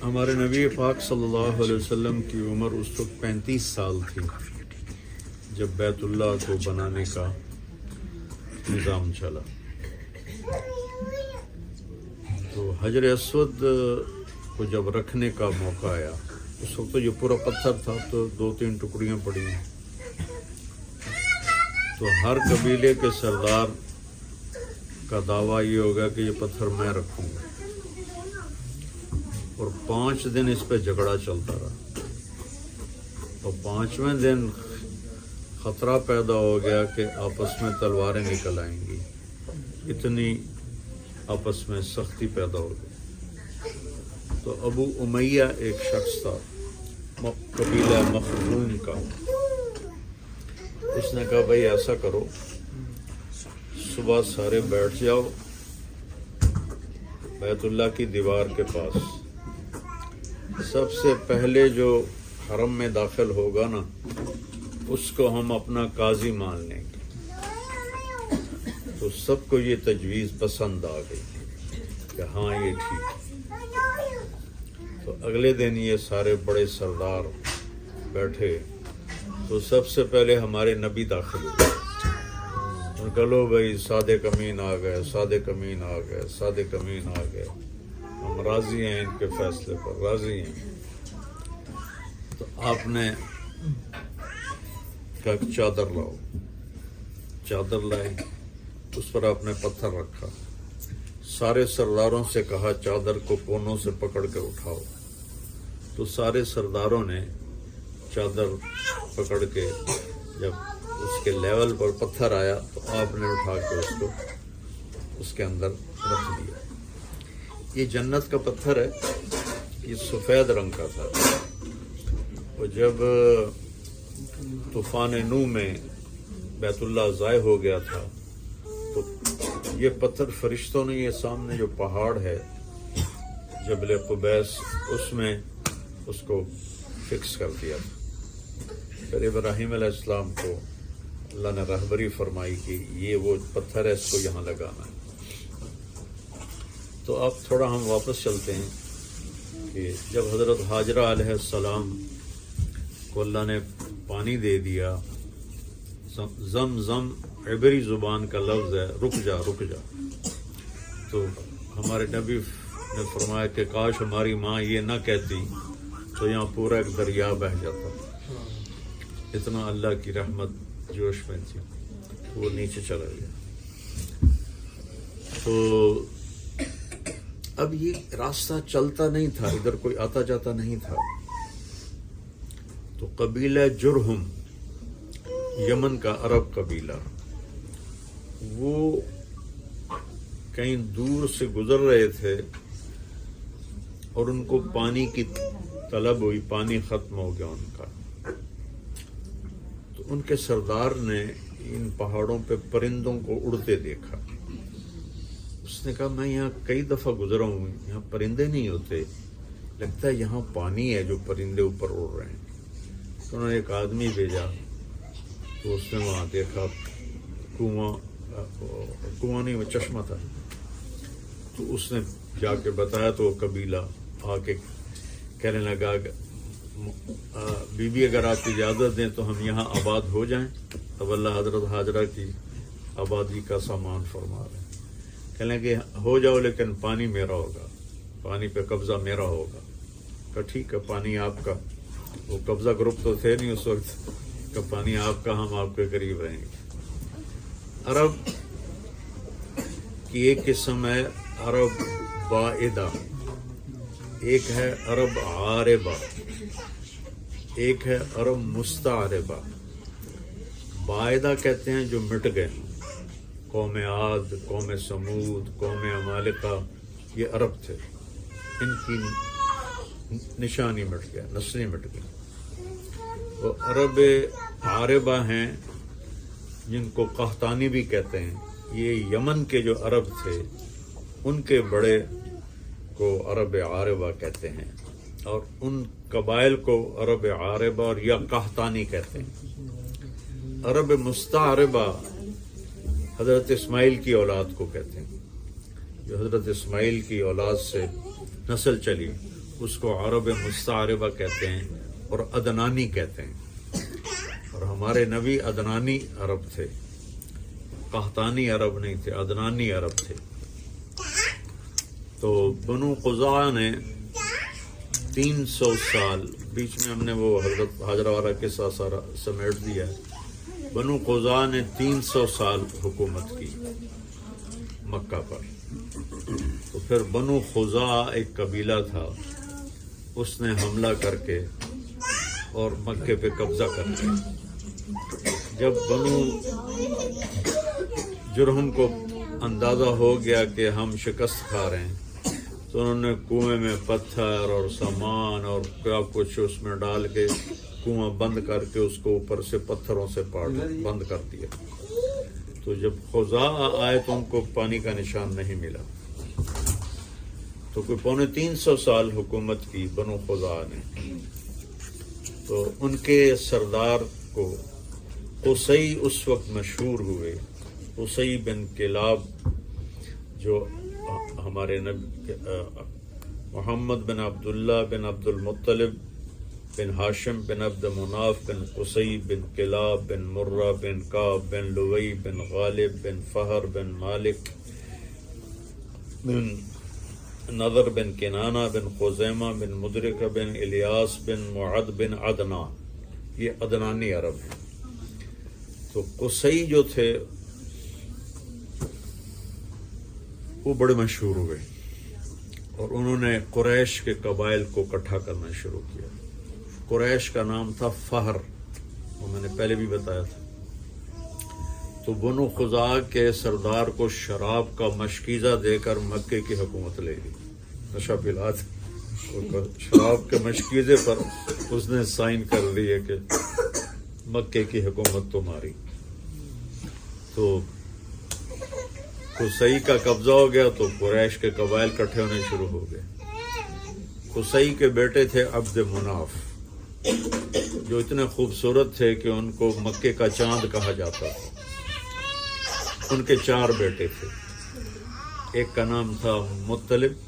हमारे नबी पाक सल्लल्लाहु अलैहि वसल्लम की उम्र उस वक्त 35 साल थी जब बैतुल्लाह को बनाने का निज़ाम चला। तो हजर अस्वद को जब रखने का मौका आया, उस वक्त तो ये पूरा पत्थर था, तो 2-3 टुकड़ियाँ पड़ी हैं। तो हर कबीले के सरदार का दावा ये होगा कि ये पत्थर मैं रखूँगा, और 5 दिन इस पे झगड़ा चलता रहा। और 5वें दिन खतरा पैदा हो गया कि आपस में तलवारें निकल आएंगी, इतनी आपस में सख्ती पैदा हो गई। तो अबू उमैया एक शख्स था कबीला मखजूम का, उसने कहा भाई ऐसा करो, सुबह सारे बैठ जाओ बैतुल्लाह की दीवार के पास, सबसे पहले जो हरम में दाखिल होगा ना उसको हम अपना काजी मान लेंगे। तो सबको ये तजवीज़ पसंद आ गई कि हाँ ये ठीक है। तो अगले दिन ये सारे बड़े सरदार बैठे, तो सबसे पहले हमारे नबी दाखिल हुए। उनका लो भाई सादे कमीन आ गए, सादे कमीन आ गए, सादे कमीन आ गए, हम राज़ी हैं इनके फैसले पर, राज़ी हैं। तो आपने कहा चादर लाओ, चादर लाई, उस पर आपने पत्थर रखा, सारे सरदारों से कहा चादर को कोनों से पकड़ कर उठाओ। तो सारे सरदारों ने चादर पकड़ के जब उसके लेवल पर पत्थर आया तो आपने उठा के उसको उसके अंदर रख दिया। ये जन्नत का पत्थर है, ये सफ़ेद रंग का था। और जब तूफ़ान नू में बैतुल्लाह ज़ाय हो गया था तो ये पत्थर फरिश्तों ने ये सामने जो पहाड़ है जबल कुबैस, उसमें उसको फिक्स कर दिया था। फिर इब्राहीम अलैहिस्सलाम को अल्लाह ने रहबरी फरमाई कि ये वो पत्थर है, इसको यहाँ लगाना है। तो अब थोड़ा हम वापस चलते हैं कि जब हज़रत हाजरा अलैहिस्सलाम को अल्लाह ने पानी दे दिया, ज़म ज़म इबरी ज़ुबान का लफ्ज़ है, रुक जा रुक जा। तो हमारे नबी ने फरमाया कि काश हमारी माँ ये ना कहती तो यहाँ पूरा एक दरिया बह जाता। इतना अल्लाह की रहमत जोश में थी, वो नीचे चला गया। तो अब ये रास्ता चलता नहीं था, इधर कोई आता जाता नहीं था। तो कबीला जुरहुम, यमन का अरब कबीला, वो कहीं दूर से गुजर रहे थे और उनको पानी की तलब हुई, पानी खत्म हो गया उनका। तो उनके सरदार ने इन पहाड़ों पे परिंदों को उड़ते देखा। उसने कहा मैं यहाँ कई दफ़ा गुजरा हूँ, यहाँ परिंदे नहीं होते, लगता है यहाँ पानी है जो परिंदे ऊपर उड़ रहे हैं। तो उन्होंने एक आदमी भेजा, तो उसने वहाँ देखा कुआं नहीं, वो चश्मा था। तो उसने जाके बताया तो वो कबीला आके कहने लगा बीबी अगर आप इजाज़त दें तो हम यहाँ आबाद हो जाएं। तब अल्लाह हज़रत हाजरा की आबादी का सामान फरमा रहे हैं। कहने लगे हो जाओ, लेकिन पानी मेरा होगा, पानी पे कब्ज़ा मेरा होगा। कहा ठीक है, पानी आपका। वो कब्ज़ा ग्रुप तो थे नहीं उस वक्त, का पानी आपका, हम आपके करीब रहेंगे। अरब की एक किस्म है अरब बाइदा, एक है अरब आरेबा, एक है अरब मुस्तारेबा। बाइदा कहते हैं जो मिट गए, कौम आद, कौम समूद, कौम अमालिका, ये अरब थे, इनकी निशानी मिट गया, नस्लें मिट गई। वो अरब आरेबा हैं जिनको कहतानी भी कहते हैं। ये यमन के जो अरब थे उनके बड़े को अरब आरेबा कहते हैं, और उन कबाइल को अरब आरेबा और या कहतानी कहते हैं। अरब मुस्तारेबा हज़रत इस्माइल की औलाद को कहते हैं, जो हज़रत इस्माइल की औलाद से नस्ल चली उसको अरब मुस्तारिबा कहते हैं और अदनानी कहते हैं। और हमारे नबी अदनानी अरब थे, कहतानी अरब नहीं थे, अदनानी अरब थे। तो बनु क़ुज़ा ने 300 साल, बीच में हमने वो हजरत हाजरा वाला किस्सा सारा समेट दिया है। बनु क़ुज़ा ने 300 साल हुकूमत की मक्का पर। तो फिर बनु ख़ुज़ा एक कबीला था, उसने हमला करके और मक्के पे कब्जा कर लिया। जब बनु जुरहम को अंदाज़ा हो गया कि हम शिकस्त खा रहे हैं, तो उन्होंने कुएं में पत्थर और सामान और क्या कुछ उसमें डाल के कुआं बंद करके उसको ऊपर से पत्थरों से बंद कर दिया। तो जब ख़ुज़ा आए तो उनको पानी का निशान नहीं मिला। तो कोई 350 साल हुकूमत की बनु ख़ुज़ा ने। तो उनके सरदार को क़ुसई उस वक्त मशहूर हुए। क़ुसई बिन किलाब जो हमारे नबी मोहम्मद बिन अब्दुल्ला बिन अब्दुल मुत्तलिब बिन हाशिम बिन अब्द मुनाफ बिन क़ुसई बिन किलाब बिन मुर्रा बिन काब बिन लुवई बिन गालिब बिन फ़हर बिन मालिक बिन नदर बिन किनाना बिन खुज़ैमा बिन मुदरिक बिन इलियास बिन मुअद बिन अदनान, ये अदनानी अरब हैं। तो क़ुसई जो थे वो बड़े मशहूर हुए और उन्होंने कुरैश के कबाइल को इकट्ठा करना शुरू किया। कुरैश का नाम था फ़हर, वो मैंने पहले भी बताया था। तो बनु ख़ुज़ा के सरदार को शराब का मशकीज़ा देकर मक्के की हुकूमत ले ली। नशा पिला शराब के मशकीज़े पर उसने साइन कर दिए कि मक्के की हुकूमत तुम्हारी। तो क़ुसई का कब्जा हो गया तो कुरैश के कबाइल इकट्ठे होने शुरू हो गए। क़ुसई के बेटे थे अब्द मुनाफ, जो इतने खूबसूरत थे कि उनको मक्के का चांद कहा जाता था। उनके 4 बेटे थे, एक का नाम था मुत्तलिब,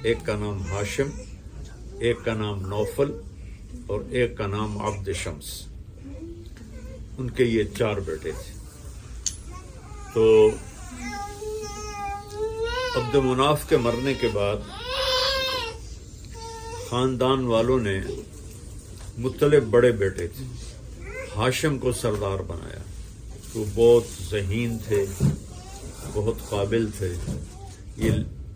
एक का नाम हाशिम, एक का नाम नौफल और एक का नाम अब्द शम्स। उनके ये 4 बेटे थे। तो अब्द मुनाफ के मरने के बाद खानदान वालों ने, मुत्तलिब बड़े बेटे थे, हाशिम को सरदार बनाया। तो बहुत ज़हीन थे, बहुत काबिल थे। ये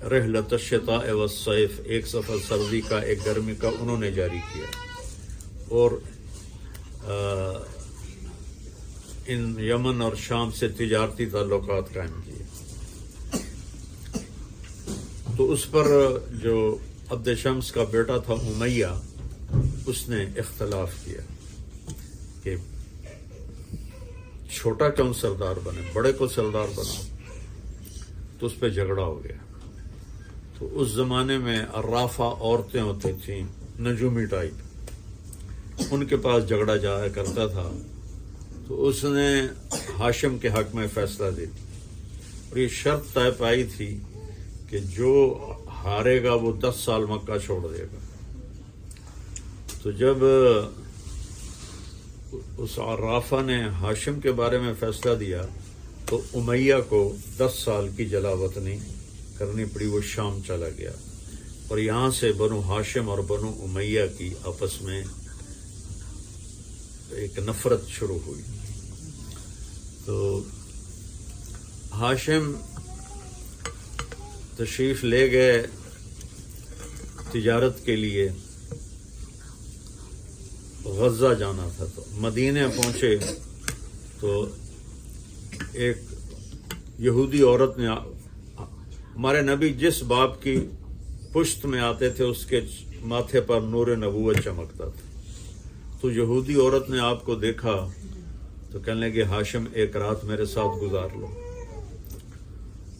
रहलत शिता व सैफ, एक सफ़र सर्दी का एक गर्मी का उन्होंने जारी किया और इन यमन और शाम से तिजारती ताल्लुकात कायम किए। तो उस पर जो अब्द शम्स का बेटा था उमैया, उसने इख्तलाफ किया कि छोटा क्यों सरदार बने, बड़े को सरदार बनाओ। तो उस पर झगड़ा हो गया। तो उस जमाने में अर्राफा औरतें होती थीं, नजूमी टाइप, उनके पास झगड़ा जाया करता था। तो उसने हाशिम के हक में फैसला दे दिया और ये शर्त तय पाई थी कि जो हारेगा वो 10 साल मक्का छोड़ देगा। तो जब उस अर्राफा ने हाशिम के बारे में फैसला दिया तो उमैया को 10 साल की जलावतनी करनी पड़ी। वो शाम चला गया और यहाँ से बनु हाशिम और बनु उमैया की आपस में एक नफरत शुरू हुई। तो हाशिम तशरीफ ले गए तिजारत के लिए, गज़ा जाना था। तो मदीने पहुंचे तो एक यहूदी औरत ने, हमारे नबी जिस बाप की पुश्त में आते थे उसके माथे पर नूर नबूवत चमकता था। तो यहूदी औरत ने आपको देखा तो कहने लगे हाशिम एक रात मेरे साथ गुजार लो।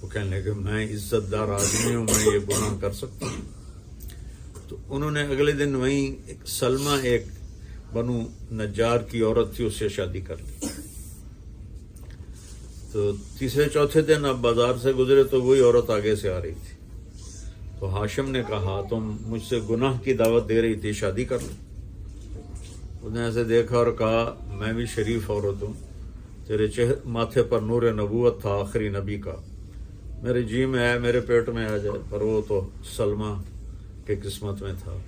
वो कहने लगे मैं इज्जतदार आदमी हूँ, मैं ये गुनाह कर सकता हूँ। तो उन्होंने अगले दिन वहीं एक सलमा, एक बनु नज्जार की औरत थी, उससे शादी कर ली। तो तीसरे चौथे दिन अब बाजार से गुजरे तो वही औरत आगे से आ रही थी। तो हाशिम ने कहा, तुम मुझसे गुनाह की दावत दे रही थी, शादी कर लो। उसने ऐसे देखा और कहा, मैं भी शरीफ औरत हूँ, तेरे माथे पर नूर नबूवत था आखिरी नबी का, मेरे जी में है, मेरे पेट में आ जाए, पर वो तो सलमा के किस्मत में था।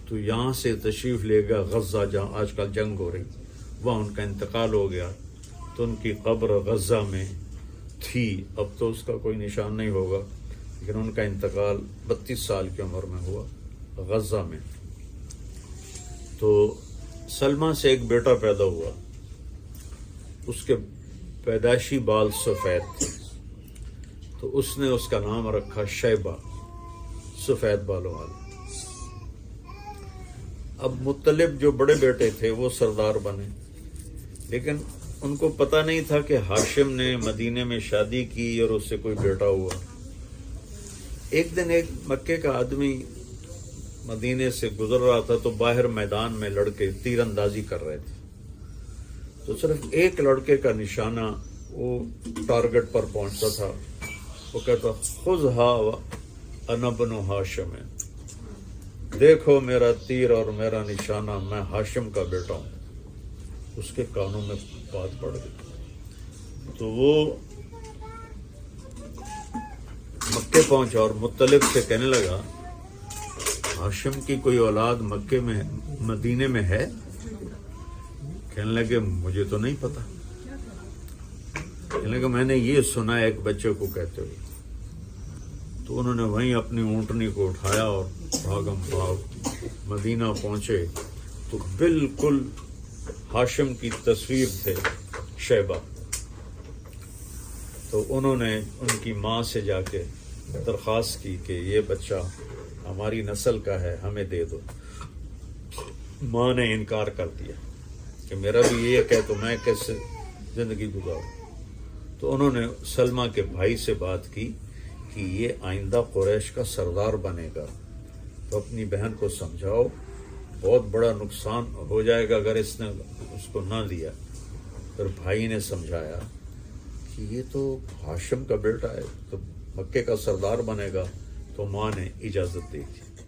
तो यहाँ से तशरीफ़ लेगा गज़ा, जहाँ आजकल जंग हो रही, वहाँ उनका इंतकाल हो गया। तो उनकी कब्र गज़ा में थी, अब तो उसका कोई निशान नहीं होगा, लेकिन उनका इंतकाल 32 साल की उम्र में हुआ गज़ा में। तो सलमा से एक बेटा पैदा हुआ, उसके पैदाइशी बाल सफ़ेद थे, तो उसने उसका नाम रखा शैबा, सफ़ेद बालों वाला। अब मुत्तलिब जो बड़े बेटे थे वो सरदार बने, लेकिन उनको पता नहीं था कि हाशिम ने मदीने में शादी की और उससे कोई बेटा हुआ। एक दिन एक मक्के का आदमी मदीने से गुजर रहा था, तो बाहर मैदान में लड़के तीरंदाजी कर रहे थे। तो सिर्फ एक लड़के का निशाना वो टारगेट पर पहुंचता था। वो कहता, खुज़हा अना बनु हाशिम, देखो मेरा तीर और मेरा निशाना, मैं हाशिम का बेटा हूं। उसके कानों में बात पड़ गई। तो वो मक्के पहुंचा और मुत्तलिब से कहने लगा, हाशिम की कोई औलाद मक्के में मदीने में है? कहने लगे, मुझे तो नहीं पता। कहने लगे, मैंने ये सुना है एक बच्चे को कहते हुए। तो उन्होंने वहीं अपनी ऊँटनी को उठाया और भागम भाग मदीना पहुंचे। तो बिल्कुल हाशिम की तस्वीर थे शैबा। तो उन्होंने उनकी माँ से जाके दरख्वास्त की कि ये बच्चा हमारी नस्ल का है, हमें दे दो। माँ ने इनकार कर दिया कि मेरा भी ये कहे तो मैं कैसे ज़िंदगी गुजारूं। तो उन्होंने सलमा के भाई से बात की कि ये आइंदा कुरैश का सरदार बनेगा, तो अपनी बहन को समझाओ, बहुत बड़ा नुकसान हो जाएगा अगर इसने उसको ना दिया। फिर भाई ने समझाया कि ये तो हाशिम का बेटा है, तो मक्के का सरदार बनेगा। तो माँ ने इजाज़त दी थी।